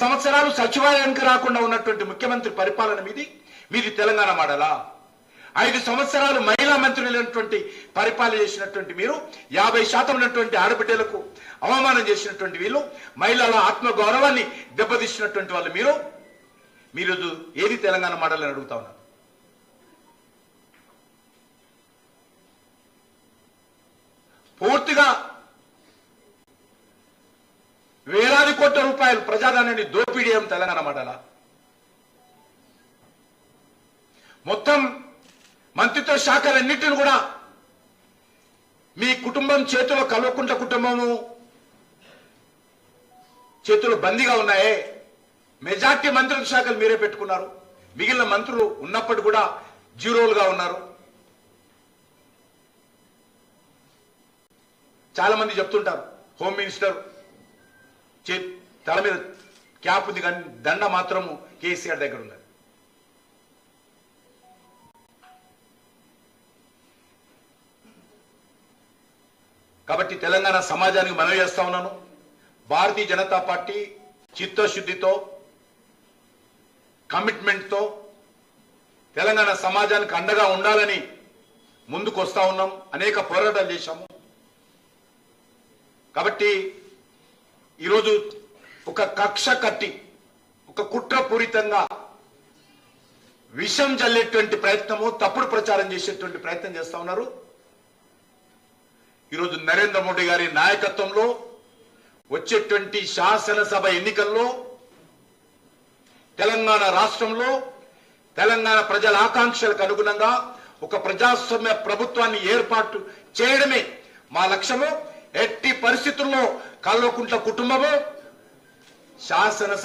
సంవత్సరాలు సచివాలయానికి రాకుండా ఉన్నటువంటి ముఖ్యమంత్రి పరిపాలన మీది తెలంగాణ మోడలా? 5 సంవత్సరాలు మహిళా మంత్రులైనటువంటి పరిపాలన చేసినటువంటి మీరు 50% ఉన్నటువంటి ఆడబిడ్డలకు అవమానం చేసినటువంటి వీళ్ళు, మహిళల ఆత్మగౌరవాన్ని దెబ్బతీసినటువంటి వాళ్ళు మీరు ఏది తెలంగాణ మోడల్ అని అడుగుతా ఉన్నారు. పూర్తిగా వేలాది కోట్ల రూపాయలు ప్రజాధనాన్ని దోపిడీ చేయడం తెలంగాణ మోడలా? మొత్తం మంత్రిత్వ శాఖలన్నింటిని కూడా మీ కుటుంబం చేతిలో కల్వకుంట కుటుంబము చేతులు బందీగా ఉన్నాయే. మెజార్టీ మంత్రిత్వ శాఖలు మీరే పెట్టుకున్నారు. మిగిలిన మంత్రులు ఉన్నప్పటి కూడా జీరోలుగా ఉన్నారు. చాలా మంది చెప్తుంటారు హోమ్ మినిస్టర్ తల మీద క్యాప్ ఉంది కానీ దండ మాత్రము కేసీఆర్ దగ్గర ఉన్నది. కాబట్టి తెలంగాణ సమాజానికి మనవి చేస్తా ఉన్నాను, భారతీయ జనతా పార్టీ చిత్తశుద్ధితో కమిట్మెంట్తో తెలంగాణ సమాజానికి అండగా ఉండాలని ముందుకు వస్తా ఉన్నాం. అనేక పోరాటాలు చేశాము. కాబట్టి ఈరోజు ఒక కక్ష కట్టి ఒక కుట్రపూరితంగా విషం జల్లేటువంటి ప్రయత్నము, తప్పుడు ప్రచారం చేసేటువంటి ప్రయత్నం చేస్తా ఉన్నారు. ఈరోజు నరేంద్ర మోడీ గారి నాయకత్వంలో వచ్చేటువంటి శాసనసభ ఎన్నికల్లో తెలంగాణ రాష్ట్రంలో తెలంగాణ ప్రజల ఆకాంక్షలకు అనుగుణంగా ఒక ప్రజాస్వామ్య ప్రభుత్వాన్ని ఏర్పాటు చేయడమే మా లక్ష్యము. ఎట్టి పరిస్థితుల్లో కల్వకుంట్ల కుటుంబము శాసనసభ